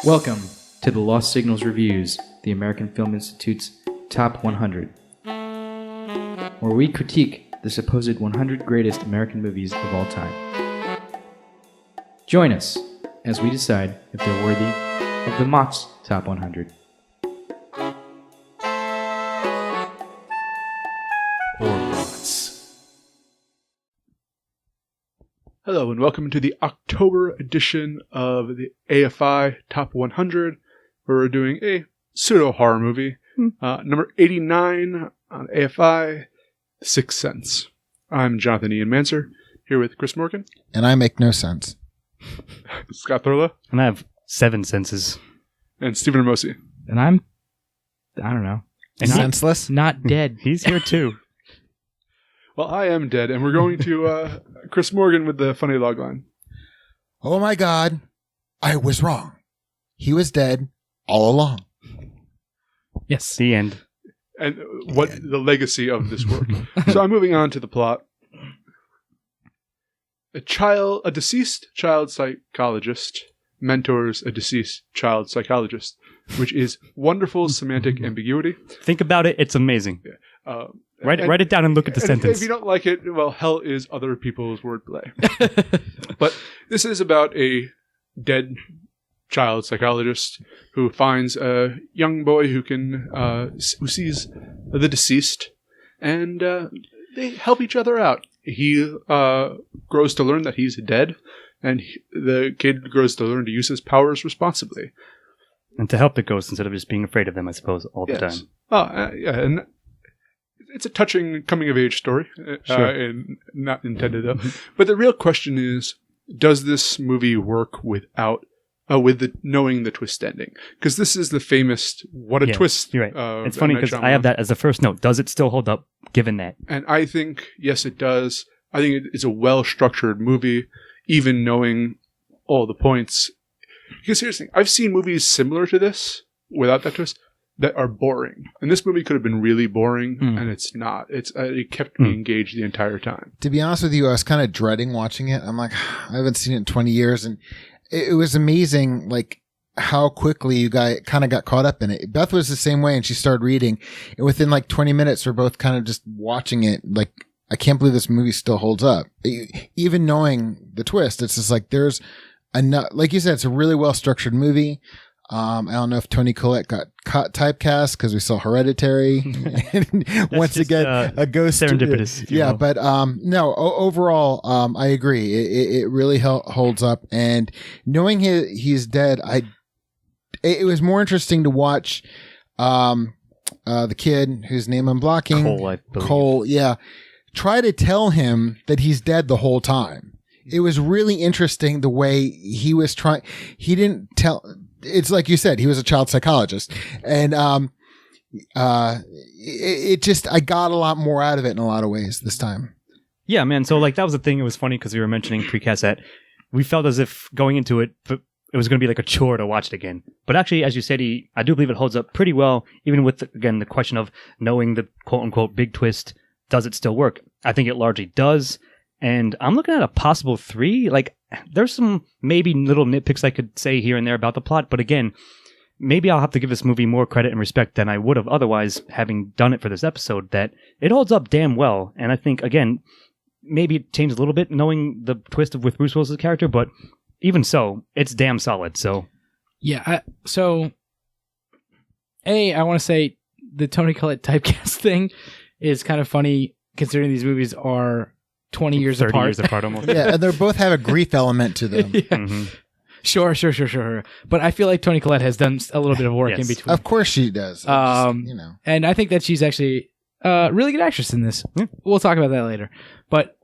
Welcome to the Lost Signals Reviews, the American Film Institute's Top 100, where we critique the supposed 100 greatest American movies of all time. Join us as we decide if they're worthy of the Mott's Top 100. Hello and welcome to the October edition of the AFI Top 100, where we're doing a pseudo-horror movie. Number 89 on AFI, Sixth Sense. I'm Jonathan Ian Manser, here with Chris Morgan. And I make no sense. Scott Thorla. And I have 7 senses. And Stephen Ramosi. And I don't know. And senseless? Not dead. He's here too. Well, I am dead, and we're going to Chris Morgan with the funny logline. Oh my God, I was wrong. He was dead all along. Yes. The end. And the legacy of this work. So I'm moving on to the plot. A deceased child psychologist mentors a deceased child psychologist, which is wonderful semantic ambiguity. Think about it. It's amazing. Yeah. Write it down and look at the sentence. If you don't like it, well, hell is other people's wordplay. But this is about a dead child psychologist who finds a young boy who sees the deceased, and they help each other out. He grows to learn that he's dead, and the kid grows to learn to use his powers responsibly. And to help the ghosts instead of just being afraid of them, I suppose, all the time. Yeah, and it's a touching coming-of-age story, Sure. And not intended though. But the real question is, does this movie work without knowing the twist ending? Because this is the famous "what a twist." You're right. It's funny because I have that as the first note. Does it still hold up, given that? And I think yes, it does. I think it's a well-structured movie, even knowing all the points. Because here's the thing: I've seen movies similar to this without that twist that are boring, and this movie could have been really boring, and it's not. It kept me engaged the entire time. To be honest with you, I was kind of dreading watching it. I'm like, I haven't seen it in 20 years, and it was amazing, like how quickly you guys kind of got caught up in it. Beth was the same way, and she started reading, and within like 20 minutes, we're both kind of just watching it. Like, I can't believe this movie still holds up, even knowing the twist. It's just like there's enough. Like you said, it's a really well structured movie. I don't know if Toni Collette got typecast because we saw Hereditary. Once again, a ghost. Serendipitous. Yeah, but no. Overall, I agree. It really holds up. And knowing he's dead, it was more interesting to watch the kid whose name I'm blocking. Cole, I believe. Cole, yeah. Try to tell him that he's dead the whole time. It was really interesting the way he was trying. He didn't tell. It's like you said, he was a child psychologist, and it just, I got a lot more out of it in a lot of ways this time. Yeah, man. So like that was the thing. It was funny because we were mentioning precast that we felt as if going into it, it was going to be like a chore to watch it again. But actually, as you said, I do believe it holds up pretty well, even with again the question of knowing the quote unquote big twist. Does it still work? I think it largely does. And I'm looking at a possible 3. Like, there's some maybe little nitpicks I could say here and there about the plot. But again, maybe I'll have to give this movie more credit and respect than I would have otherwise, having done it for this episode, that it holds up damn well. And I think, again, maybe it changed a little bit knowing the twist with Bruce Willis' character. But even so, it's damn solid. So, yeah. I want to say the Toni Collette typecast thing is kind of funny considering these movies are 20 years 30 apart. years apart almost. Yeah, and they both have a grief element to them. Yeah. Mm-hmm. Sure. But I feel like Toni Collette has done a little bit of work in between. Of course she does. And I think that she's actually a really good actress in this. Yeah. We'll talk about that later. But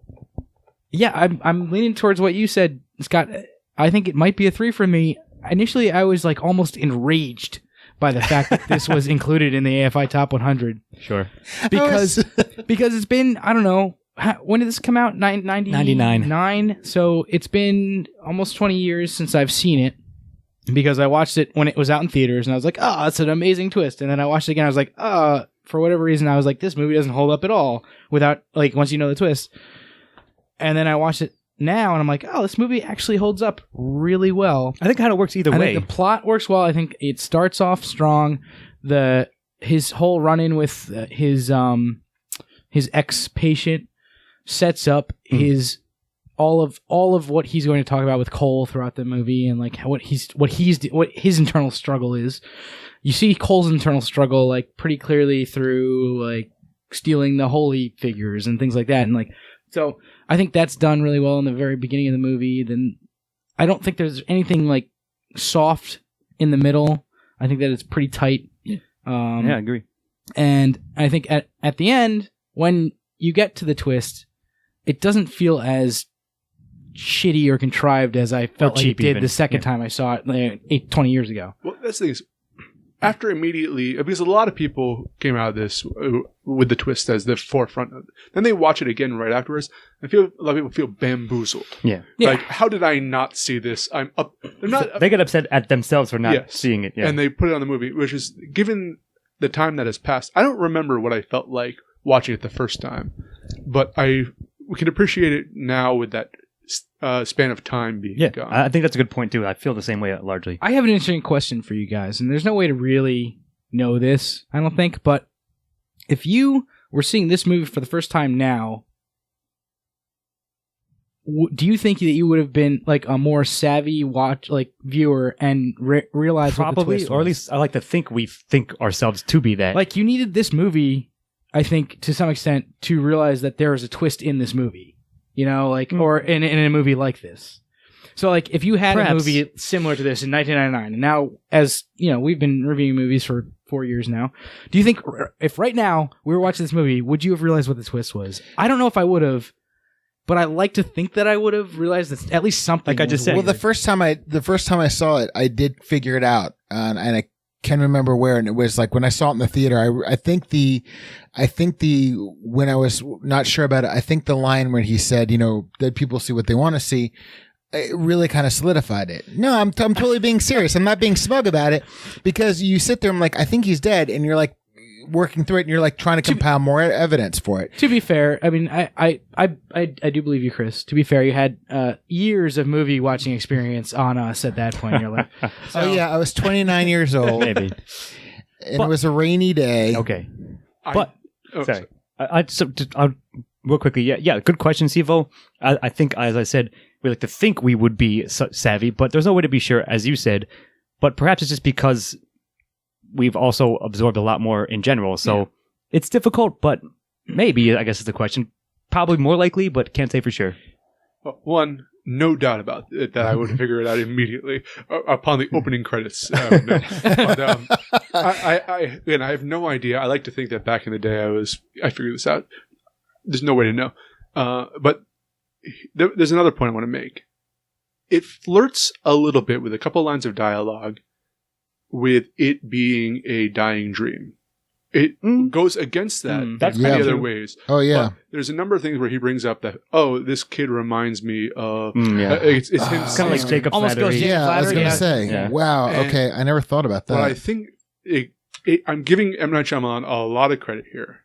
yeah, I'm leaning towards what you said, Scott. I think it might be a 3 for me. Initially, I was like almost enraged by the fact that this was included in the AFI Top 100. Sure. Because it's been, I don't know, when did this come out? 99. So it's been almost 20 years since I've seen it, because I watched it when it was out in theaters, and I was like, oh, that's an amazing twist. And then I watched it again, I was like, for whatever reason, I was like, this movie doesn't hold up at all without, like, once you know the twist. And then I watched it now, and I'm like, oh, this movie actually holds up really well. I think it kind of works either I way. think the plot works well. I think it starts off strong. His whole run-in with his ex-patient sets up his all of what he's going to talk about with Cole throughout the movie, and like what his internal struggle is. You see Cole's internal struggle like pretty clearly through like stealing the holy figures and things like that, and like so I think that's done really well in the very beginning of the movie. Then I don't think there's anything like soft in the middle. I think that it's pretty tight. Yeah, I agree. And I think at the end, when you get to the twist, it doesn't feel as shitty or contrived as I felt like it did the second time I saw it like, 20 years ago. Well, that's the thing is, after immediately, because a lot of people came out of this with the twist as the forefront. Then they watch it again right afterwards. I feel a lot of people feel bamboozled. Yeah. Like, how did I not see this? I'm up. They're not. They get upset at themselves for not seeing it. Yeah. And they put it on the movie, which is, given the time that has passed, I don't remember what I felt like watching it the first time, but we can appreciate it now with that span of time being gone. I think that's a good point too. I feel the same way largely. I have an interesting question for you guys, and there's no way to really know this, I don't think, but if you were seeing this movie for the first time now, do you think that you would have been like a more savvy viewer and realize probably, what the twist was? Or at least I like to think we think ourselves to be that. Like you needed this movie, I think, to some extent, to realize that there is a twist in this movie, you know, like or in a movie like this. So, like, if you had a movie similar to this in 1999, and now, as you know, we've been reviewing movies for 4 years now. Do you think if right now we were watching this movie, would you have realized what the twist was? I don't know if I would have. But I like to think that I would have realized that at least something. Like I just said. Well, the first time I saw it, I did figure it out, and I can't remember where. And it was like when I saw it in the theater. I think when I was not sure about it, I think the line where he said, you know, that people see what they want to see, it really kind of solidified it. No, I'm totally being serious. I'm not being smug about it, because you sit there and I'm like, I think he's dead, and you're like working through it, and you're like trying to compile more evidence for it. To be fair, I mean, I do believe you, Chris. To be fair, you had years of movie watching experience on us at that point in your life. So. Oh yeah, I was 29 years old, maybe, and it was a rainy day. Okay, sorry. I'll real quickly. Yeah. Good question, Sivo. I think, as I said, we like to think we would be savvy, but there's no way to be sure, as you said. But perhaps it's just because we've also absorbed a lot more in general. So it's difficult, but maybe, I guess is the question. Probably more likely, but can't say for sure. Well, one, no doubt about it that I would figure it out immediately upon the opening credits. No. But, I have no idea. I like to think that back in the day I figured this out. There's no way to know. But there's another point I want to make. It flirts a little bit with a couple lines of dialogue with it being a dying dream. It goes against that that's many other ways. Oh, yeah. But there's a number of things where he brings up that, this kid reminds me of... it's him kind of like Jacob almost Flattery. goes Jacob I was Flattery, going to say, Yeah. wow, And- okay, I never thought about that. But I think I'm giving M. Night Shyamalan a lot of credit here.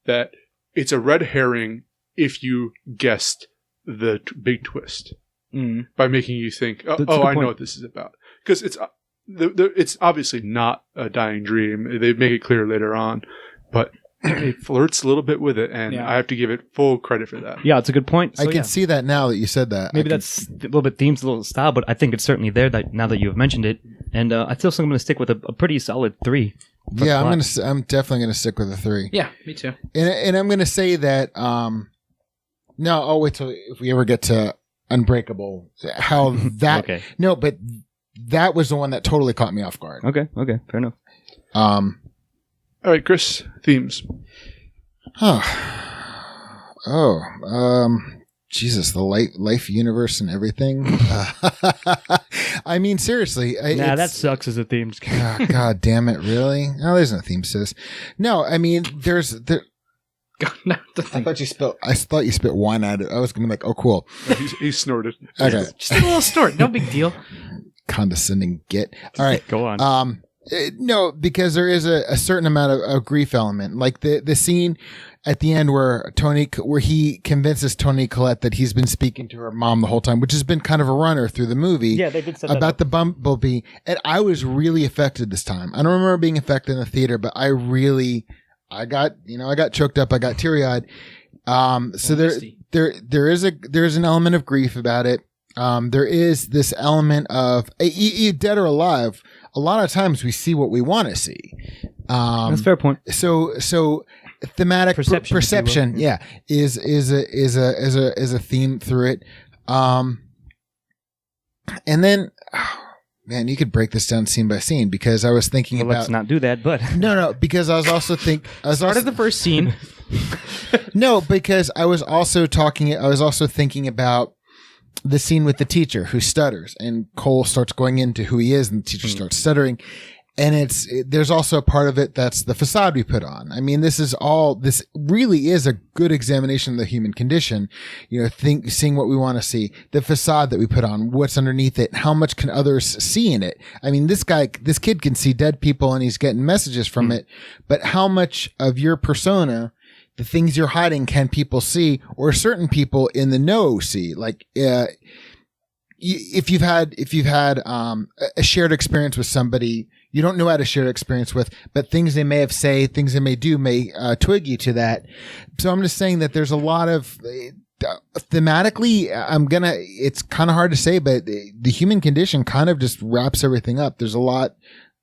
That it's a red herring if you guessed the big twist. By making you think, I know what this is about. Because it's obviously not a dying dream. They make it clear later on, but it flirts a little bit with it, and I have to give it full credit for that. Yeah, it's a good point. So, I can see that now that you said that. Maybe that's a little bit themes, a little style, but I think it's certainly there now that you have mentioned it. And I still think I'm going to stick with a pretty solid 3. Yeah, I'm definitely going to stick with a 3. Yeah, me too. And I'm going to say that. No, I'll wait till if we ever get to Unbreakable. How that? Okay. No, but that was the one that totally caught me off guard. Okay, fair enough. All right, Chris, themes. Jesus, the life universe and everything. I mean, seriously. That sucks as a theme. God damn it, really? No, there's no theme, sis. No, I mean, I thought you spit wine at it. I was going to be like, oh, cool. He snorted. Okay. Just a little snort, no big deal. Condescending git. All right. Go on. No, because there is a certain amount of grief element, like the scene at the end where he convinces Tony Collette that he's been speaking to her mom the whole time, which has been kind of a runner through the movie. Yeah, they did set that about up. the bumblebee, and I was really affected this time. I don't remember being affected in the theater, but I got choked up, I got teary eyed. So there is an element of grief about it. There is this element of dead or alive. A lot of times we see what we want to see. That's a fair point. So thematic perception, yeah, is a theme through it. And then, man, you could break this down scene by scene, because I was thinking about. Let's not do that, but no, because I was also Start at the first scene. No, because I was also thinking about the scene with the teacher who stutters, and Cole starts going into who he is, and the teacher starts stuttering. And there's also a part of it that's the facade we put on. I mean, this really is a good examination of the human condition. Seeing what we want to see, the facade that we put on, what's underneath it, how much can others see in it? I mean, this kid can see dead people and he's getting messages from it, but how much of your persona, the things you're hiding, can people see, or certain people in the know see? Like, if you've had a shared experience with somebody you don't know how to share experience with, but things they may have say, things they may do may twig you to that. So I'm just saying that there's a lot of thematically, it's kind of hard to say, but the human condition kind of just wraps everything up. There's a lot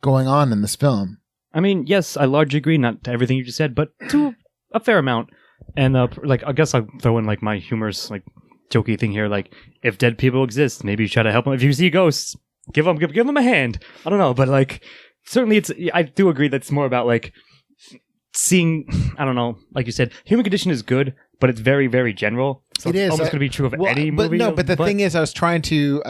going on in this film. I mean, yes, I largely agree, not to everything you just said, but to a fair amount. And I guess I'll throw in my humorous jokey thing here. Like, if dead people exist, maybe you try to help them. If you see ghosts, give them a hand. I don't know, but certainly I do agree that it's more about seeing. I don't know, like you said, human condition is good, but it's very, very general. So it is almost going to be true of any movie. But the thing is, I was trying to.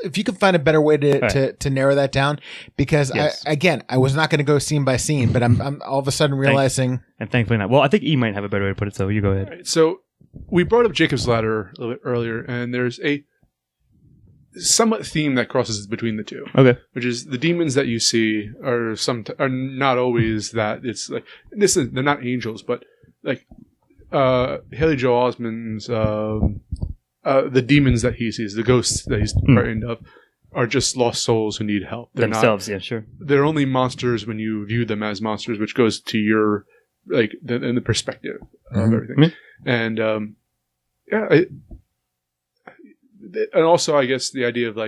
If you could find a better way to narrow that down, because yes. I was not going to go scene by scene, but I'm all of a sudden realizing. And thankfully not. Well, I think E might have a better way to put it, so you go ahead. Right, so we brought up Jacob's Ladder a little bit earlier, and there's a somewhat theme that crosses between the two. Okay. Which is the demons that you see are not always that. It's they're not angels, but Haley Joel Osment's the demons that he sees, the ghosts that he's frightened of, are just lost souls who need help. They're themselves, yeah, sure. They're only monsters when you view them as monsters, which goes to your in the perspective of everything. And and also, I guess the idea of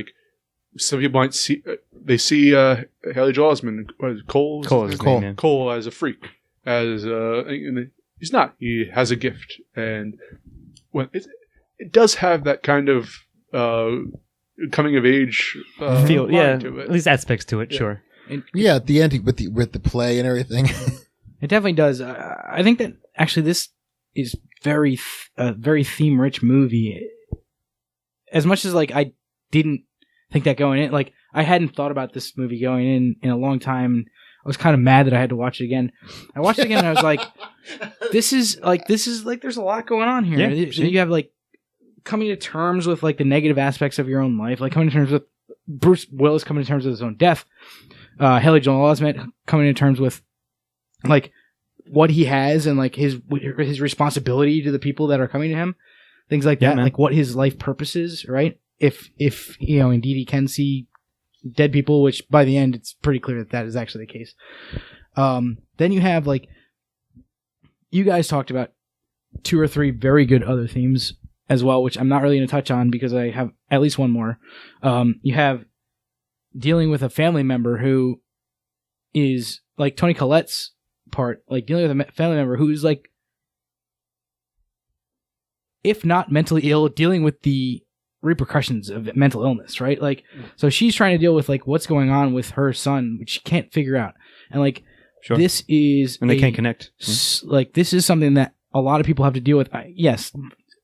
some people might see they see Haley Joel Osment, Cole as a freak, as he's not. He has a gift, and when it does have that kind of coming of age feel, to it. At least aspects to it, sure. At the end with the play and everything. It definitely does. I think that actually this is very theme rich movie. As much as I didn't think that going in, I hadn't thought about this movie going in a long time. I was kind of mad that I had to watch it again. I watched it again and I was like, this is there's a lot going on here. Yeah, sure. You have coming to terms with the negative aspects of your own life, coming to terms with Bruce Willis coming to terms with his own death, Haley Joel Osment coming to terms with what he has and his responsibility to the people that are coming to him, things like that, man. What his life purpose is, right? If indeed he can see dead people, which by the end it's pretty clear that is actually the case. Then you have you guys talked about 2 or 3 very good other themes as well, which I'm not really going to touch on because I have at least one more. You have dealing with a family member who is Tony Collette's part, dealing with a family member who's if not mentally ill, dealing with the repercussions of mental illness, right? So she's trying to deal with what's going on with her son, which she can't figure out. And sure. This is and they can't connect. This is something that a lot of people have to deal with. Yes,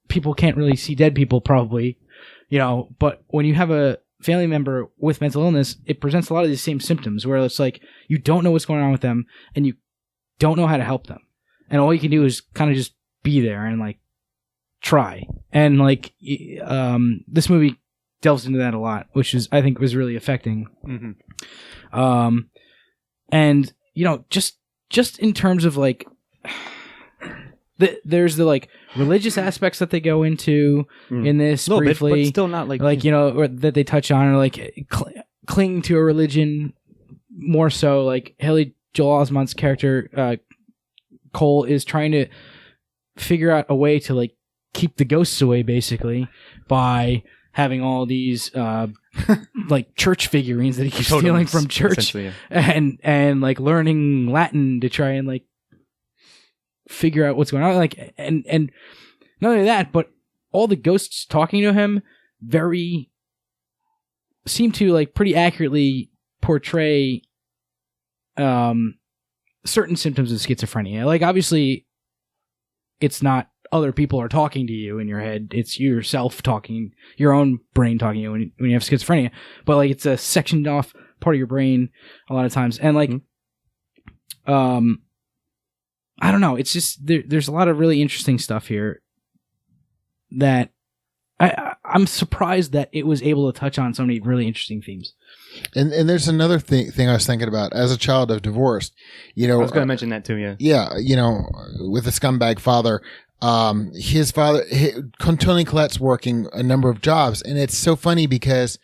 people can't really see dead people probably, but when you have a family member with mental illness, it presents a lot of these same symptoms where it's you don't know what's going on with them and you don't know how to help them. And all you can do is kind of just be there and try. And this movie delves into that a lot, which is I think was really affecting. Mm-hmm. And just in terms of like, there's the like religious aspects that they go into in this briefly, bit, but still not like or that they touch on, or like cling to a religion more so. Like Haley Joel Osment's character Cole is trying to figure out a way to like keep the ghosts away, basically by having all these like church figurines that he keeps stealing from church, yeah. and like learning Latin to try and like figure out what's going on. Like and not only that, but all the ghosts talking to him seem to like pretty accurately portray certain symptoms of schizophrenia. Like obviously it's not other people are talking to you in your head. It's yourself talking, your own brain talking to you when you have schizophrenia. But like it's a sectioned off part of your brain a lot of times. And like, I don't know. It's just there's a lot of really interesting stuff here that I'm surprised that it was able to touch on so many really interesting themes. And there's another thing I was thinking about as a child of divorced. I was going to mention that too. Yeah. Yeah. With a scumbag father. His father, Tony Collette's working a number of jobs, and it's so funny because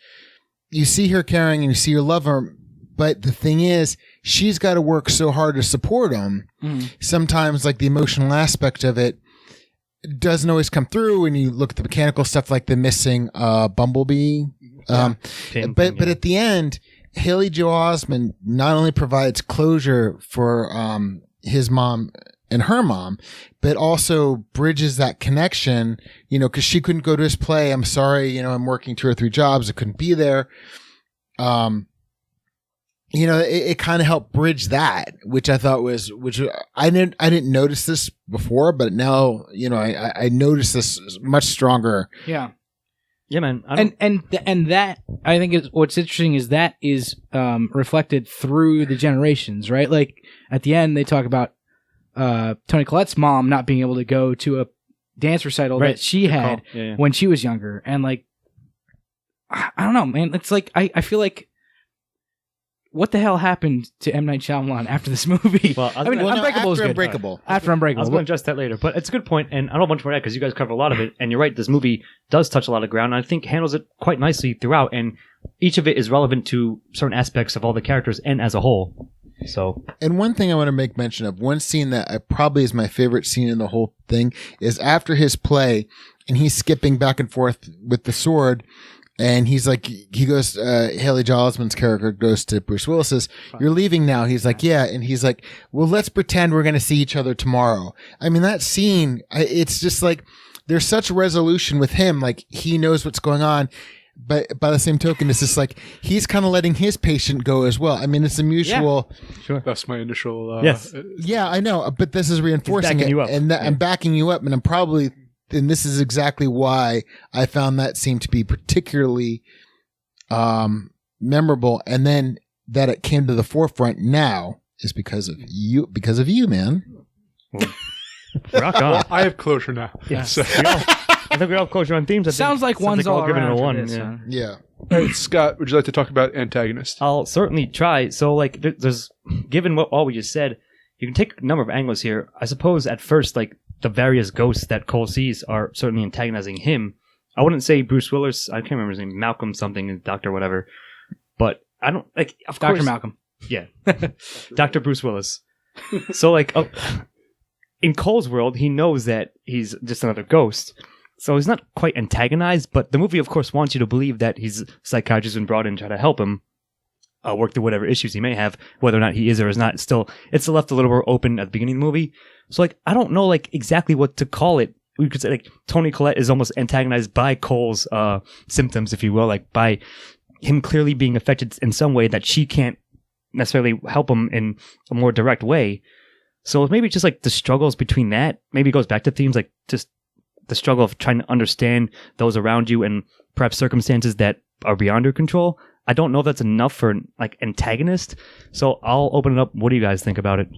you see her caring and you see her love her, but the thing is, she's got to work so hard to support him. Sometimes, like the emotional aspect of it doesn't always come through when you look at the mechanical stuff, like the missing bumblebee. But at the end, Haley Joel Osment not only provides closure for his mom and her mom, but also bridges that connection, because she couldn't go to his play. I'm sorry, I'm working 2 or 3 jobs. I couldn't be there. It kind of helped bridge that, which I thought which I didn't notice this before, but now, I noticed this much stronger. Yeah. Yeah, man. And that I think is what's interesting is that is reflected through the generations, right? Like at the end, they talk about Toni Collette's mom not being able to go to a dance recital that she had when she was younger, and like I don't know, man. It's like I feel like what the hell happened to M. Night Shyamalan after this movie? Well, Unbreakable is good. After Unbreakable, I was going to address that later, but it's a good point, and I don't want to more that because you guys cover a lot of it, and you're right. This movie does touch a lot of ground, and I think handles it quite nicely throughout, and each of it is relevant to certain aspects of all the characters and as a whole. So, and one thing I want to make mention of, one scene that probably is my favorite scene in the whole thing, is after his play, and he's skipping back and forth with the sword, and he's like, he goes, Haley Joel Osment's character goes to Bruce Willis, says, "You're leaving now." He's like, "Yeah," and he's like, "Well, let's pretend we're going to see each other tomorrow." I mean, that scene, it's just like, there's such resolution with him, like he knows what's going on. But by the same token, it's just like he's kind of letting his patient go as well. I mean, it's a mutual. Yeah. Sure. That's my initial. Yes. Yeah, I know, but this is reinforcing it, and I'm backing you up, and and this is exactly why I found that scene to be particularly memorable, and then that it came to the forefront now is because of you, man. Rock on. Well, I have closure now. Yes. So. I think we all have closure on themes. Sounds like one's all given around a 1. This, yeah. Yeah. All right, Scott, would you like to talk about antagonists? I'll certainly try. So, like, there's given what all we just said, you can take a number of angles here. I suppose at first, like, the various ghosts that Cole sees are certainly antagonizing him. I wouldn't say Bruce Willis. I can't remember his name. Malcolm something, Doctor whatever. But I don't like. Of Dr. course, Malcolm. Yeah, Dr. Bruce Willis. So, like, in Cole's world, he knows that he's just another ghost. So he's not quite antagonized, but the movie, of course, wants you to believe that he's a psychiatrist and brought in to try to help him work through whatever issues he may have, whether or not he is or is not. It's left a little more open at the beginning of the movie. So, like, I don't know, like, exactly what to call it. We could say, like, Toni Collette is almost antagonized by Cole's symptoms, if you will, like, by him clearly being affected in some way that she can't necessarily help him in a more direct way. So maybe just, like, the struggles between that, maybe it goes back to themes like just the struggle of trying to understand those around you and perhaps circumstances that are beyond your control. I don't know if that's enough for like antagonist. So I'll open it up. What do you guys think about it?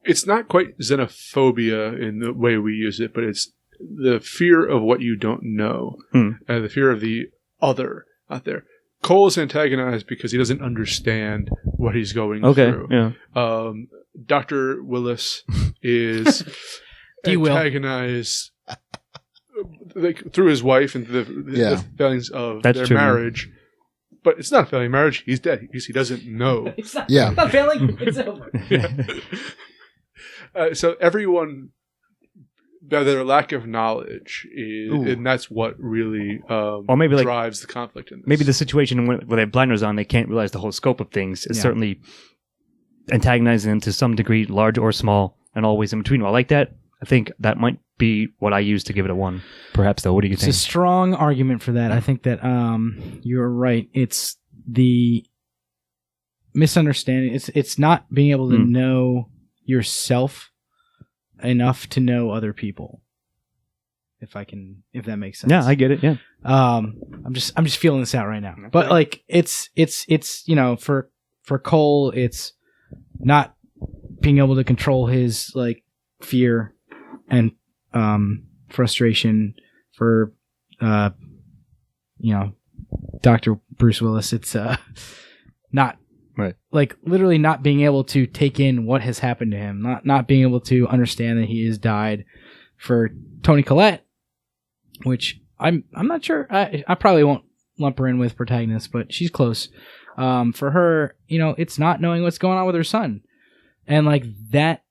It's not quite xenophobia in the way we use it, but it's the fear of what you don't know, the fear of the other out there. Cole's antagonized because he doesn't understand what he's going through. Yeah. Dr. Willis is antagonized like, through his wife and the failings of their marriage. But it's not a failing marriage. He's dead. He doesn't know. It's not failing. It's over. So everyone, by their lack of knowledge, and that's what really or maybe drives the conflict in this. Maybe the situation where they have blinders on, they can't realize the whole scope of things. Is certainly antagonizing them to some degree, large or small, and always in between. Well, I like that. I think that might be what I use to give it a 1. Perhaps, though. What do you think? It's a strong argument for that. I think that you're right. It's the misunderstanding. It's not being able to know yourself enough to know other people. If that makes sense. Yeah, I get it. Yeah. I'm just feeling this out right now. Okay. But like it's for Cole, it's not being able to control his like fear and frustration. For Dr. Bruce Willis, it's not right, like literally not being able to take in what has happened to him, not being able to understand that he has died. For Toni Collette, which I'm not sure, I probably won't lump her in with protagonist, but she's close. For her, it's not knowing what's going on with her son, and like that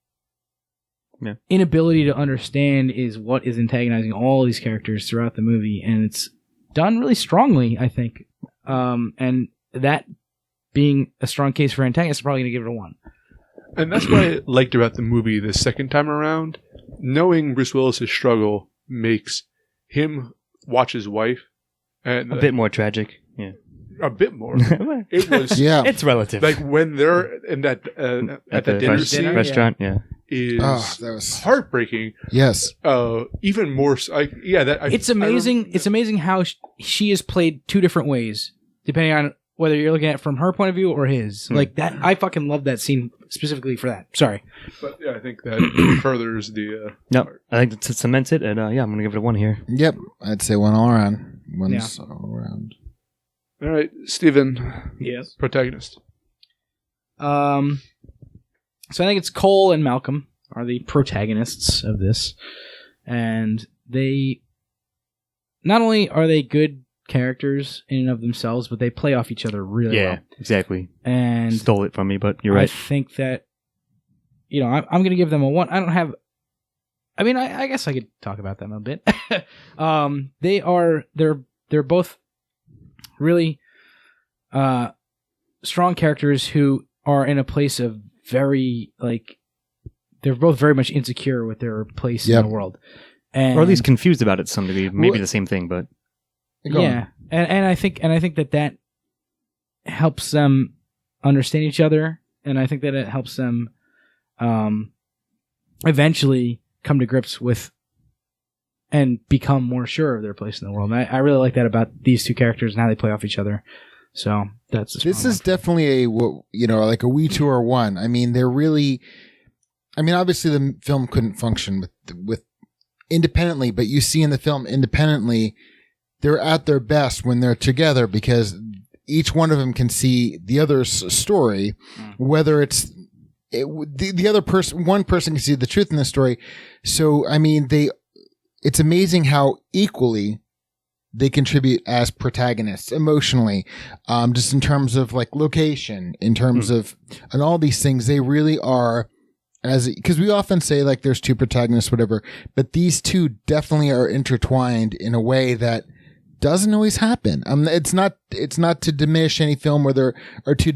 inability to understand is what is antagonizing all these characters throughout the movie, and it's done really strongly, I think. And that being a strong case for antagonist, I'm probably going to give it a 1. And that's what I liked about the movie the second time around. Knowing Bruce Willis' struggle makes him watch his wife. And a bit more tragic. Yeah. A bit more. It was. It's relative. Like when they're in that at the dinner scene, restaurant. Yeah. Is that was heartbreaking. Yes. Even more. It's amazing. It's amazing how she is played 2 different ways, depending on whether you're looking at it from her point of view or his. Like that, I fucking love that scene specifically for that. Sorry, but yeah, I think that furthers the. No, I think it cements it, and I'm gonna give it a 1 here. Yep, I'd say 1 all around. All around. All right, Stephen. Yes. Protagonist. So I think it's Cole and Malcolm are the protagonists of this, and they not only are they good characters in and of themselves, but they play off each other really well. Yeah, exactly. And stole it from me, but you're right. I think that I'm going to give them a 1. I don't have. I mean, I guess I could talk about them a bit. They're both really strong characters who are in a place of very they're both very much insecure with their place in the world, or at least confused about it to some degree. Maybe the same thing, but and I think that helps them understand each other, and I think that it helps them eventually come to grips with and become more sure of their place in the world. And I really like that about these 2 characters and how they play off each other. So this is definitely a like a we 2 or 1. I mean, they're really. I mean, obviously the film couldn't function with independently, but you see in the film independently, they're at their best when they're together because each one of them can see the other's story, whether it's the other person. One person can see the truth in the story. So I mean, it's amazing how equally they contribute as protagonists emotionally, just in terms of like location, in terms of, and all these things. They really are, because we often say like there's 2 protagonists, whatever, but these 2 definitely are intertwined in a way that doesn't always happen. It's not to diminish any film where there are two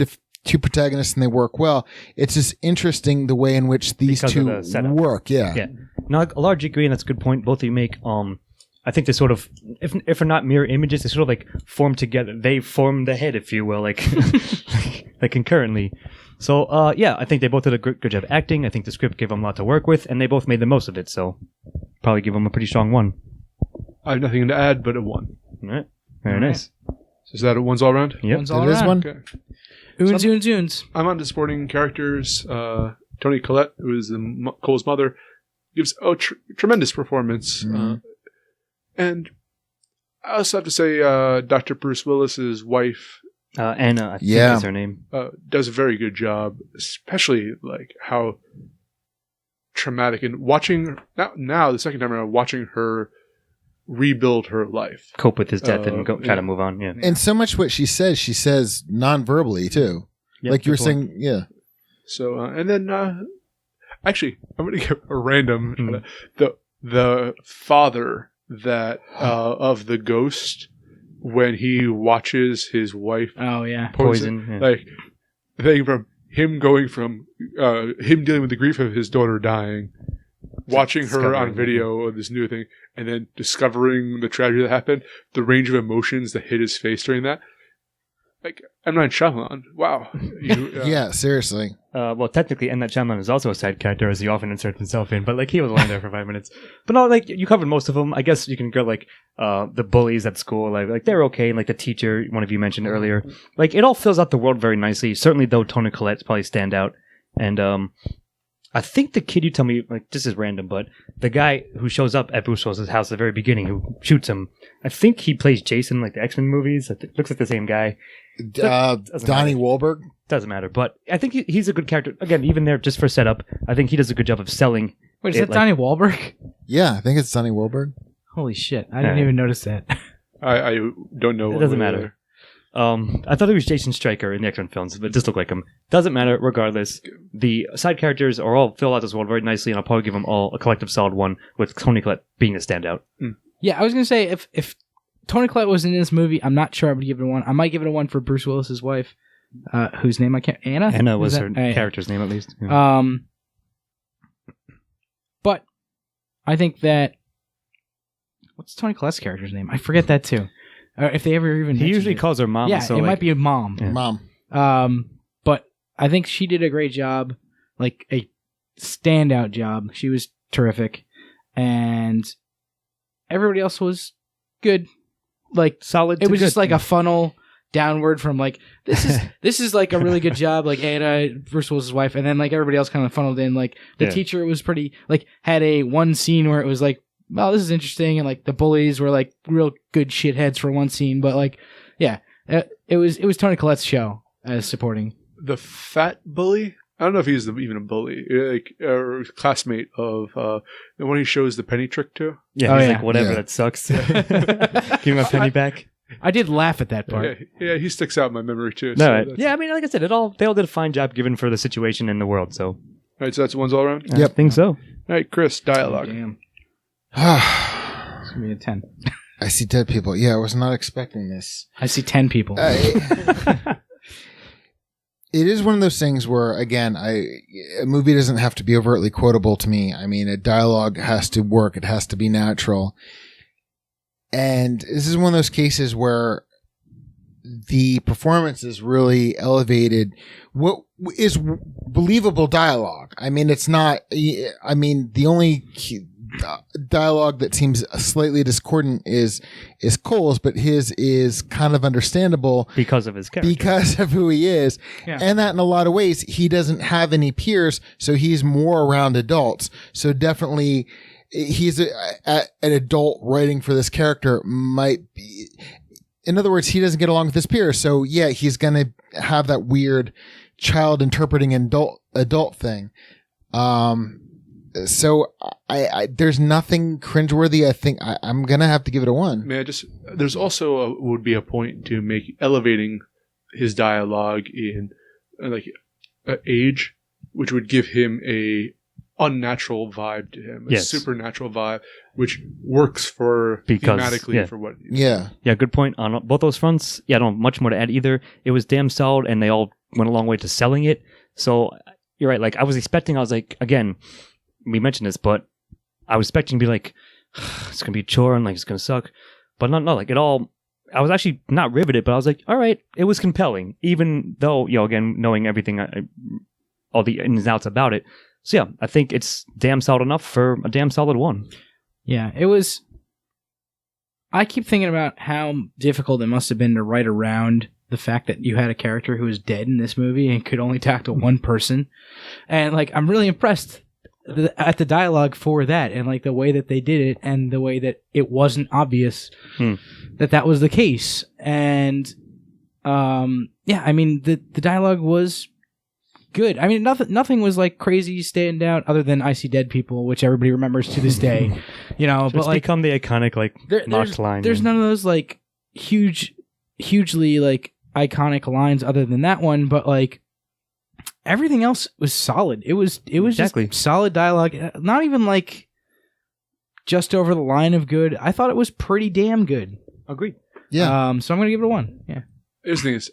protagonists and they work well. It's just interesting the way in which these 2 work. Yeah. Now, a large degree, and that's a good point both of you make. I think they sort of, if they're not mirror images, they sort of like form together. They form the head, if you will, like concurrently. So, I think they both did a good job acting. I think the script gave them a lot to work with, and they both made the most of it. So, probably give them a pretty strong 1. I have nothing to add, but a 1. All right, very nice. So is that a 1's all around? Yep, it is 1. Okay. Oons. I'm on to supporting characters. Toni Collette, who is Cole's mother, gives a tremendous performance. And I also have to say, Dr. Bruce Willis's wife Anna, I think Yeah. is her name. does a very good job, especially like how traumatic and watching now the second time around, watching her rebuild her life. Cope with his death and try yeah. to move on. Yeah. And so much what she says non-verbally too. Yeah, like you were good point. saying, yeah. So and then actually, I'm going to give a random Hmm. the father that of the ghost when he watches his wife Oh yeah. Poison. Yeah. like the thing from him going from him dealing with the grief of his daughter dying, watching her on Discovering video of this new thing, and then discovering the tragedy that happened, the range of emotions that hit his face during that. Like, I'm not Shyamalan. Wow. Yeah, seriously. Well, technically, M. Night Shyamalan is also a side character, as he often inserts himself in. But like, he was only there for 5 minutes. But no, like you covered most of them. I guess you can go like the bullies at school, like they're okay, and like the teacher, one of you mentioned earlier. Like it all fills out the world very nicely. Certainly, though, Toni Collette's probably stand out. And I think the kid you tell me, like this is random, but the guy who shows up at Bruce Willis's house at the very beginning, who shoots him, I think he plays Jason, like the X-Men movies. It looks like the same guy. Donnie Wahlberg. Doesn't matter, but I think he's a good character. Again, even there, just for setup, I think he does a good job of selling. Wait, is it, that Donnie Wahlberg? Yeah, I think it's Donnie Wahlberg. Holy shit! I didn't Yeah. even notice that. I don't know. It one doesn't way or matter. the other. I thought it was Jason Stryker in the X-Men films, but it just looked like him. Doesn't matter, regardless. The side characters are all fill out this world very nicely, and I'll probably give them all a collective solid 1, with Toni Collette being the standout. Yeah, I was gonna say if Toni Collette was in this movie, I'm not sure I would give it a 1. I might give it a 1 for Bruce Willis's wife, whose name I can't. Anna. Anna was Is her that- character's name, at least. Yeah. But I think that what's Toni Collette's character's name? I forget that too. If they ever even He mentioned usually it. calls her mom. Yeah, so it like, might be a mom. Yeah. Mom. But I think she did a great job, like a standout job. She was terrific, and everybody else was good. Like solid. it to was good. just like a funnel downward from like this is like a really good job, like Anna, Bruce Willis's wife, and then like everybody else kind of funneled in. Like the Yeah. teacher was pretty like had a one scene where it was like, well, this is interesting, and like the bullies were like real good shitheads for one scene, but like yeah, it was Toni Collette's show as supporting. The fat bully. I don't know if he's even a bully, like a classmate of the one he shows the penny trick to. Yeah, Oh, he's yeah. like, whatever, Yeah. that sucks. Give me my penny back. I did laugh at that part. Yeah, he sticks out in my memory too. No, so right. that's- Yeah, I mean, like I said, they all did a fine job given for the situation in the world. So All right, so that's ones all around. I Yep. think so. All right, Chris, dialogue. Damn, I it's gonna be a 10. see dead people. Yeah, I was not expecting this. I see 10 people. It is one of those things where, again, a movie doesn't have to be overtly quotable to me. I mean, a dialogue has to work. It has to be natural. And this is one of those cases where the performance is really elevated. What is believable dialogue? I mean, it's not, I mean, the only dialogue that seems slightly discordant is Cole's, but his is kind of understandable Because of his character. because of who he is. Yeah. And that in a lot of ways, he doesn't have any peers, so he's more around adults. So definitely he's an adult writing for this character might be, in other words, he doesn't get along with his peers. So yeah, he's going to have that weird child interpreting adult thing. So I there's nothing cringeworthy. I think I'm going to have to give it a 1. May I just? There's also would be a point to make elevating his dialogue in like age, which would give him a unnatural vibe to him, a Yes. supernatural vibe, which works for Because, thematically yeah. for what. Yeah. Yeah, good point on both those fronts. Yeah, I don't have much more to add either. It was damn solid, and they all went a long way to selling it. So you're right. Like I was like, again, we mentioned this, but I was expecting to be like, it's gonna be a chore and like it's gonna suck. But no, like it all. I was actually not riveted, but I was like, all right, it was compelling, even though again, knowing everything, all the ins and outs about it. So yeah, I think it's damn solid enough for a damn solid 1. Yeah, it was. I keep thinking about how difficult it must have been to write around the fact that you had a character who was dead in this movie and could only talk to one person. And like, I'm really impressed at the dialogue for that, and like the way that they did it, and the way that it wasn't obvious that was the case. And yeah, I mean the dialogue was good. I mean nothing was like crazy stand out other than "I see dead people," which everybody remembers to this day. You know, So but it's like become the iconic like mocked line. there's none of those like hugely like iconic lines other than that one, but like everything else was solid. It was Exactly. just solid dialogue, not even like just over the line of good. I thought it was pretty damn good. Agreed. Yeah. So I'm gonna give it a 1. Yeah. Here's the thing is,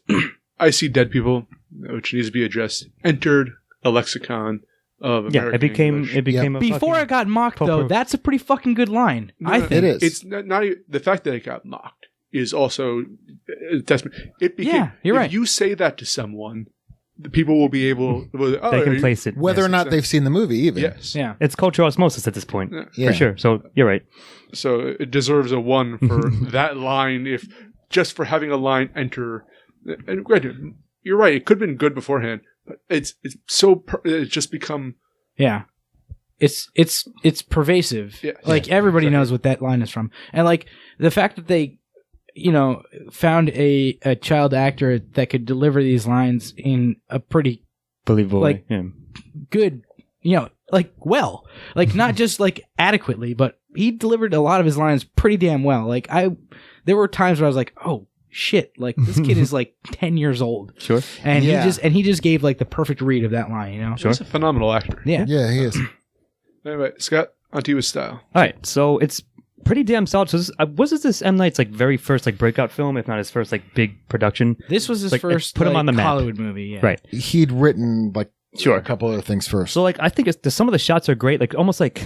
I see dead people, which needs to be addressed, entered a lexicon of Yeah, American it became English. a Before fucking- it got mocked, though, Proper- that's a pretty fucking good line. No, I no, think It is. It's not even, the fact that it got mocked is also a testament. It became, Yeah, you're right. If you say that to someone, the people will be able. Oh, they can place it. Whether or not they've seen the movie, even. Yes. Yeah. It's cultural osmosis at this point, Yeah. for sure. So you're right. So it deserves a 1 for that line. If just for having a line enter, and granted, you're right. It could have been good beforehand, but it's just become. Yeah. It's pervasive. Yeah. Like everybody knows what that line is from. And like the fact that they found a child actor that could deliver these lines in a pretty Believable. Like- yeah. good, like well. Like not just like adequately, but he delivered a lot of his lines pretty damn well. Like there were times where I was like, "Oh shit, like this kid is like 10 years old." Sure. And Yeah. he just gave like the perfect read of that line, Sure. He's a phenomenal actor. Yeah. Yeah, he is. Anyway, Scott, onto you with style. All right. So it's pretty damn solid. So was this M. Night's like very first like breakout film, if not his first like big production? This was his Like, it first put him on the map. Hollywood movie, yeah. Right. He'd written like Sure. a couple other things first. So like I think some of the shots are great. Like almost like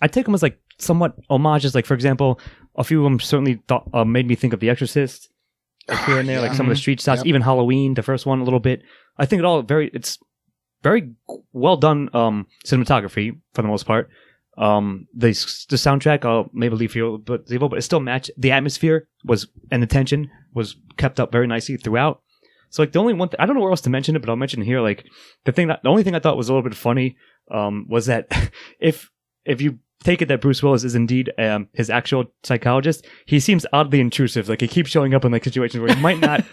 I take them as like somewhat homages. Like for example, a few of them certainly made me think of The Exorcist. Like here and there, like some of the street shots, Yep. even Halloween, the first one a little bit. I think it's very well done cinematography for the most part. The soundtrack I'll maybe leave for you, but it still matched. The atmosphere and the tension was kept up very nicely throughout. So like the only one I don't know where else to mention it, but I'll mention it here. Like the only thing I thought was a little bit funny was that if you take it that Bruce Willis is indeed his actual psychologist, he seems oddly intrusive. Like he keeps showing up in like situations where he might not.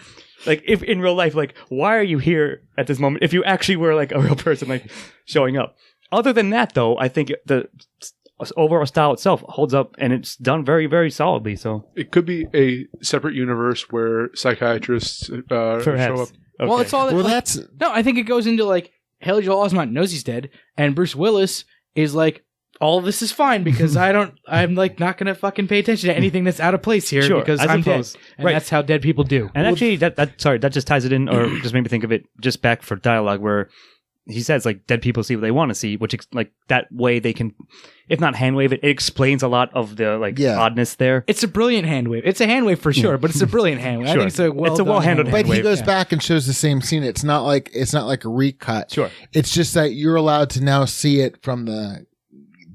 Like if in real life, like why are you here at this moment? If you actually were like a real person, like showing up. Other than that, though, I think the overall style itself holds up, and it's done very, very solidly. So It could be a separate universe where psychiatrists show perhaps. up. Well, Okay. it's all that, Well, like- that's no, I think it goes into like Haley Joel Osment knows he's dead, and Bruce Willis is like, all of this is fine because I'm like not gonna fucking pay attention to anything that's out of place here Sure, because I I'm suppose. dead, and Right. that's how dead people do. And actually, that just ties it in, or just made me think of it just back for dialogue where he says like dead people see what they want to see, which like that way they can, if not hand wave it, it explains a lot of the like Yeah. oddness there. It's a brilliant hand wave. It's a hand wave for sure, but it's a brilliant hand wave. I Sure. think it's a well-handled but hand he wave, goes yeah. back and shows the same scene. It's not like a recut. Sure. It's just that you're allowed to now see it from the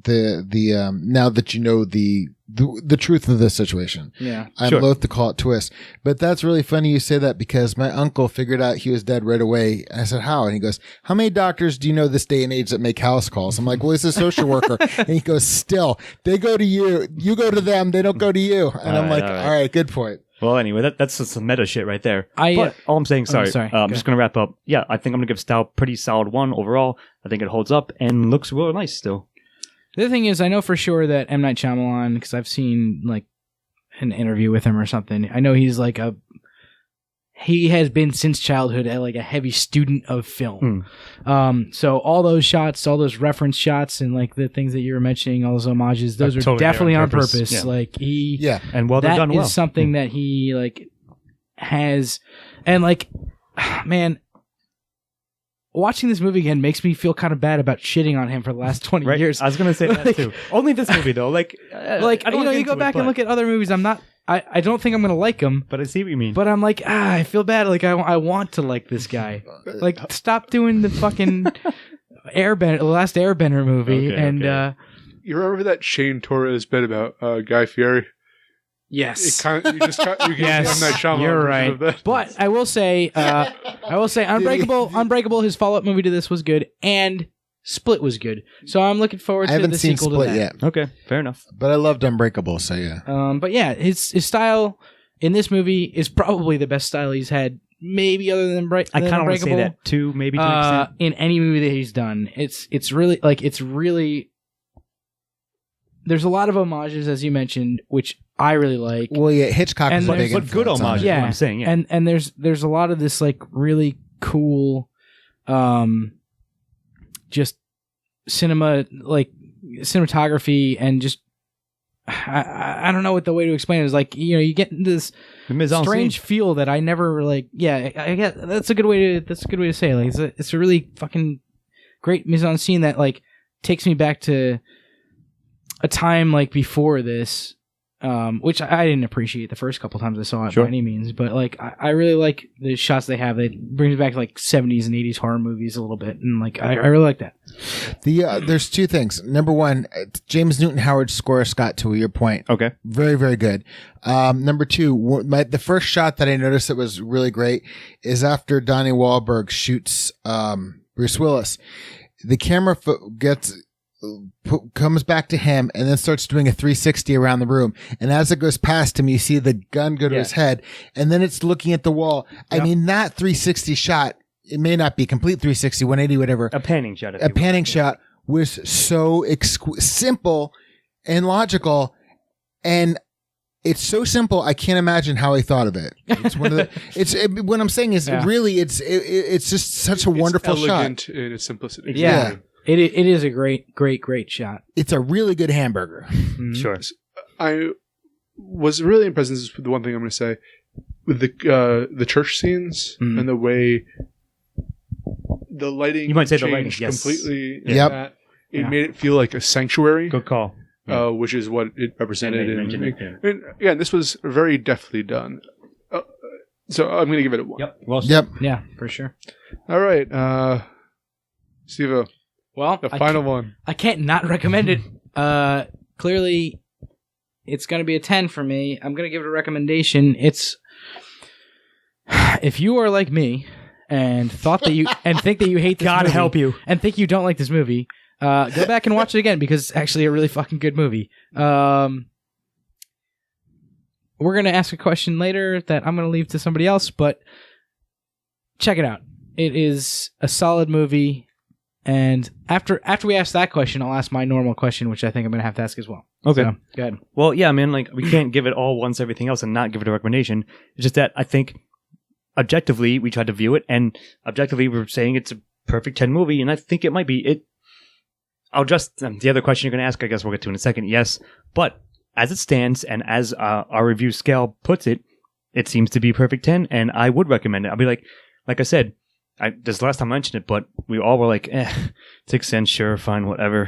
now that you know the truth of the situation. Yeah. I'm Sure. loath to call it twist, but that's really funny you say that because my uncle figured out he was dead right away. I said, how? And he goes, how many doctors do you know this day and age that make house calls? I'm like, well, he's a social worker. And he goes, still, they go to you. You go to them. They don't go to you. And I'm like, all right. all right, good point. Well, anyway, that's some meta shit right there. I, But all I'm saying, sorry, sorry. I'm Go just going to wrap up. Yeah, I think I'm going to give Style pretty solid 1 overall. I think it holds up and looks real nice still. The other thing is, I know for sure that M. Night Shyamalan, because I've seen like an interview with him or something. I know he's like he has been since childhood like a heavy student of film. So all those shots, all those reference shots, and like the things that you were mentioning, all those homages, those are totally definitely on on purpose. purpose. Yeah. Like Yeah. And well, they're that done well. is something that he like has, and like, man. Watching this movie again makes me feel kind of bad about shitting on him for the last 20 Right? years. I was going to say that Like- too. Only this movie though. Like Like, I don't wanna get you into go it, back and but- look at other movies. I don't think I'm going to like him, But I see what you mean. but I'm like, I feel bad. Like, I want to like this guy. Like, stop doing the fucking the last Airbender movie. Okay, and, okay. You remember that Shane Torres bit about Guy Fieri? yes. You just you gave Yes, M. Night Shyamalan you're version right. of that. But I will say, Unbreakable, his follow-up movie to this was good. And Split was good. So I'm looking forward I to haven't the seen sequel Split to that. yet, Okay, fair enough. but I loved Unbreakable, so yeah. But yeah, his style in this movie is probably the best style he's had, maybe other than I kind of want to say Unbreakable. that too, maybe to an extent. In any movie that he's done. It's really there's a lot of homages, as you mentioned, which I really like. Well, yeah, Hitchcock And is a there's- big But good influence on homage, it. is what I'm saying. Yeah. And there's a lot of this like really cool just cinematography and just I don't know what the way to explain it is. Like, you know, you get into this The mise en strange scene. feel that I never like. Yeah, I get that's a good way to say it. Like, it's a really fucking great mise en scene that like takes me back to a time like before this, which I didn't appreciate the first couple times I saw it Sure. by any means. But like, I really like the shots they have. They brings me back to like 70s and 80s horror movies a little bit, and like I really like that. There's two things. Number one, James Newton Howard's score, Scott, to your point. Okay. Very, very good. Number two, the first shot that I noticed that was really great is after Donnie Wahlberg shoots Bruce Willis. The camera comes back to him and then starts doing a 360 around the room. And as it goes past him, you see the gun go to his head, and then it's looking at the wall. I mean, that 360 shot, it may not be complete 360, 180, whatever. A panning shot. if A you will. panning shot was so simple and logical, and it's so simple. I can't imagine how he thought of it. It's one of the. What I'm saying is, really, it's just such a wonderful it's shot. elegant in its simplicity. Yeah. It is a great shot. It's a really good hamburger. Sure. I was really impressed. This is the one thing I'm going to say with the church scenes and the way the lighting. You might say the changed lighting, yes. completely. Yep. That it made it feel like a sanctuary, Good call. which is what it represented. Yeah, you mentioned it, yeah. And again, this was very deftly done. So I'm going to give it a 1. Yep. Well, Yep. Yeah, for sure. All right, Steve-O, Well, the final one. I can't not recommend it. Clearly, it's going to be a 10 for me. I'm going to give it a recommendation. It's if you are like me and thought that you and think that you hate this God movie help you. and think you don't like this movie, go back and watch it again because it's actually a really fucking good movie. We're going to ask a question later that I'm going to leave to somebody else, but check it out. It is a solid movie. And after we ask that question, I'll ask my normal question, which I think I'm going to have to ask as well. Okay. So, go ahead. Well, yeah, man, like, we can't give it all once everything else and not give it a recommendation. It's just that I think objectively we tried to view it, and objectively we're saying it's a perfect 10 movie, and I think it might be. I'll just, the other question you're going to ask, I guess we'll get to in a second, yes. But as it stands, and as our review scale puts it, it seems to be a perfect 10, and I would recommend it. I'll be like I said, this last time I mentioned it, but we all were like, 6 cents, sure, fine, whatever.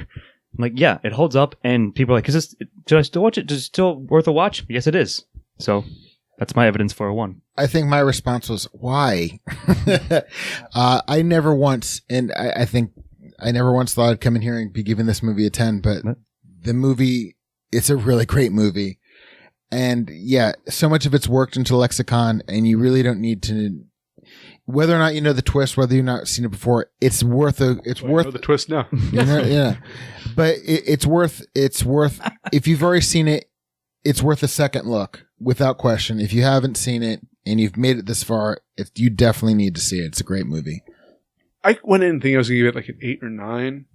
I'm like, yeah, it holds up, and people are like, should I still watch it? Is it still worth a watch? Yes, it is. So that's my evidence for a 1. I think my response was, why? I never once, and I think I never once thought I'd come in here and be giving this movie a 10, but the movie, it's a really great movie. And yeah, so much of it's worked into lexicon, and you really don't need to, whether or not you know the twist, whether you've not seen it before, it's worth I know the twist now. yeah. But it's worth, if you've already seen it, it's worth a second look without question. If you haven't seen it and you've made it this far, you definitely need to see it. It's a great movie. I went in thinking I was going to give it like an 8 or 9.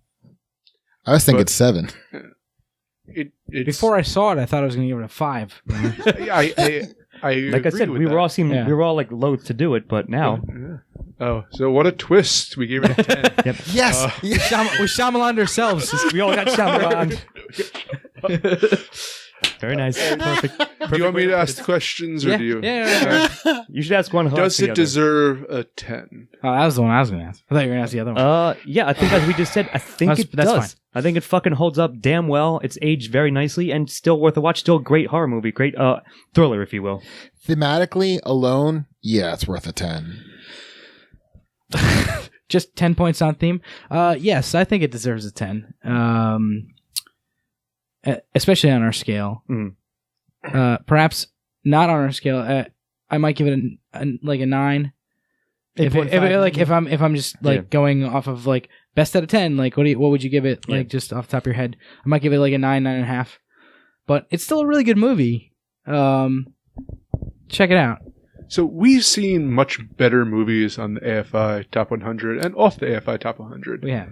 I was thinking But- 7. It's, Before I saw it, I thought I was going to give it a 5. I Like I agree said, with we that. were all Yeah. we were all like loath to do it, but now, Yeah. Oh, so what a twist! We gave it a 10. yep. Yes. We Shyamalan ourselves. we all got Shyamalan. Very nice. Perfect. Do you want me to ask the questions, or Yeah, do you? yeah. You should ask one. Does it deserve a 10? Oh, that was the one I was going to ask. I thought you were going to ask the other one. Yeah, I think as we just said, I think That's does. fine. I think it fucking holds up damn well. It's aged very nicely and still worth a watch. Still a great horror movie, great thriller, if you will. Thematically alone, yeah, it's worth a 10. Just 10 points on theme. Yes, I think it deserves a 10. Especially on our scale. Mhm. Perhaps not on our scale. I might give it a 9. If I'm just like going off of like best out of 10, like what would you give it? Yeah. Like just off the top of your head, I might give it like a 9, 9.5. But it's still a really good movie. Check it out. So we've seen much better movies on the AFI Top 100 and off the AFI Top 100. We have.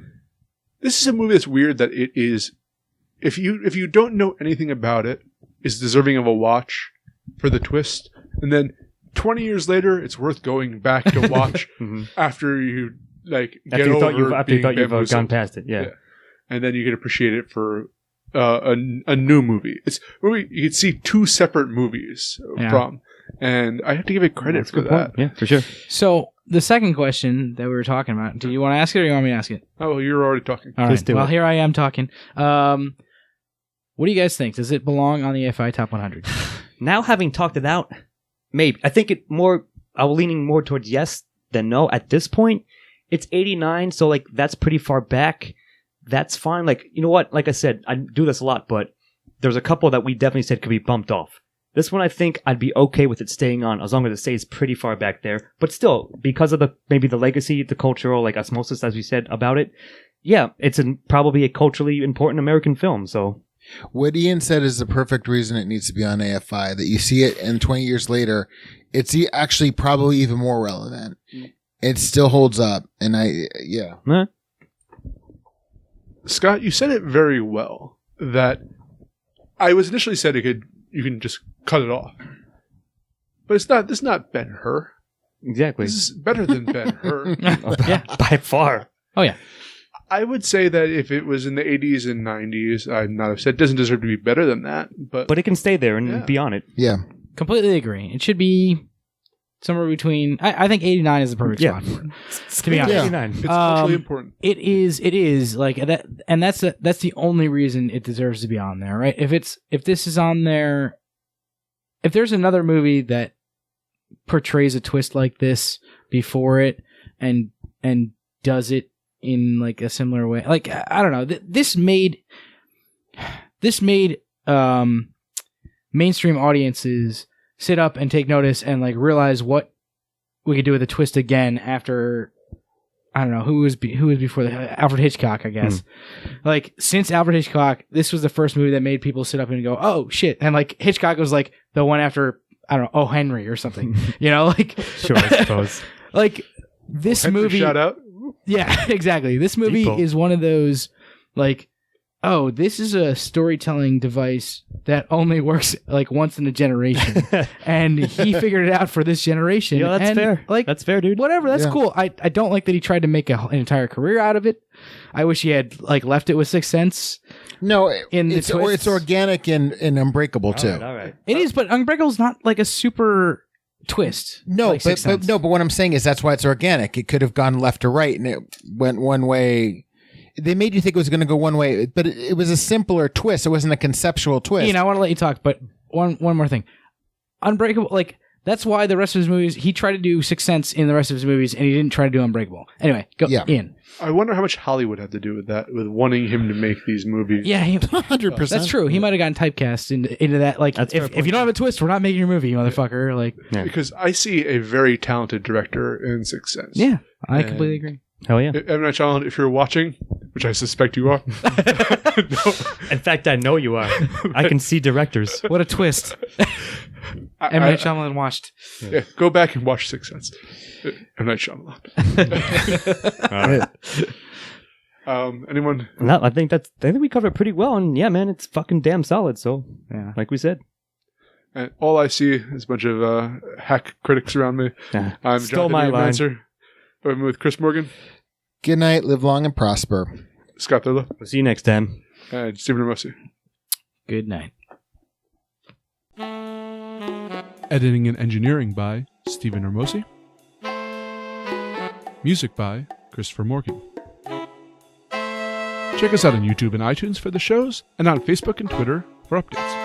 This is a movie that's weird that it is, if you don't know anything about it, is deserving of a watch for the twist. And then 20 years later, it's worth going back to watch after you like get After you thought over you've gone past it. Yeah. And then you can appreciate it for a new movie. It's where you can see two separate movies from, and I have to give it credit for that. Yeah, for sure. So the second question that we were talking about, do you want to ask it or you want me to ask it? Oh, you're already talking. All Please right. do Well, it. here I am talking. What do you guys think? Does it belong on the AFI Top 100? Now having talked it out, maybe. I think I'm leaning more towards yes than no. At this point, it's 89, so like that's pretty far back. That's fine. Like, you know what? Like I said, I do this a lot, but there's a couple that we definitely said could be bumped off. This one, I think I'd be okay with it staying on as long as it stays pretty far back there. But still, because of maybe the legacy, the cultural like osmosis, as we said about it, yeah, it's probably a culturally important American film. So What Ian said is the perfect reason it needs to be on AFI, that you see it and 20 years later, it's actually probably even more relevant. It still holds up. And Scott, you said it very well. That I was initially said you can just cut it off, but it's not. This is not Ben-Hur. exactly. This is better than Ben-Hur. Yeah. By far. Oh, yeah. I would say that if it was in the 80s and 90s, I'd not have said it doesn't deserve to be better than that. But But it can stay there and Yeah. be on it. Yeah. Completely agree. It should be somewhere between. I think 89 is the perfect Yeah. spot for it. To be honest. Yeah. 89. it's culturally important. It is like that, and that's the only reason it deserves to be on there, right? If this is on there, if there's another movie that portrays a twist like this before it and does it in like a similar way, like I don't know, this made mainstream audiences sit up and take notice and like realize what we could do with a twist again after. I don't know who was before Alfred Hitchcock, I guess. Like since Alfred Hitchcock, this was the first movie that made people sit up and go, "Oh shit!" And like Hitchcock was like the one after I don't know, O. Henry or something. You know, like Sure, I suppose. like this Henry movie. shout out. Yeah, exactly. This movie People. is one of those like, oh, this is a storytelling device that only works like once in a generation, and he figured it out for this generation. Yeah, that's and, fair. Like That's fair, dude. whatever, that's Yeah. cool. I don't like that he tried to make an entire career out of it. I wish he had like left it with Sixth Sense. No, In the it's twists. organic and Unbreakable too. All right. It is, but Unbreakable's not like a super twist. No, like Sixth Sense. but what I'm saying is that's why it's organic. It could have gone left or right, and it went one way. They made you think it was going to go one way, but it was a simpler twist. It wasn't a conceptual twist. Ian, I want to let you talk, but one more thing. Unbreakable, like that's why the rest of his movies, he tried to do Sixth Sense in the rest of his movies, and he didn't try to do Unbreakable. Anyway, go, Yeah. Ian. I wonder how much Hollywood had to do with that, with wanting him to make these movies. Yeah, 100%. that's true. He might have gotten typecast into that. Like, That's a fair if you don't have a twist, we're not making your movie, you motherfucker. Like, Because I see a very talented director in Sixth Sense. yeah, I And- completely agree. Hell yeah. M. Night Shyamalan, if you're watching, which I suspect you are, no, In fact, I know you are. I can see directors. What a twist! M. Night Shyamalan watched. yeah, go back and watch Sixth Sense. M. Night Shyamalan. All right. Anyone? No, I think we covered it pretty well, and yeah, man, it's fucking damn solid. So, Yeah. like we said, And all I see is a bunch of hack critics around me. I'm stole Jonathan my Ian line. Manser. I'm with Chris Morgan, Good night. Live long and prosper. Scott Thurlow, We'll see you next time. and Stephen Ramosi. Good night. Editing and engineering by Stephen Ramosi. Music by Christopher Morgan. Check us out on YouTube and iTunes for the shows, and on Facebook and Twitter for updates.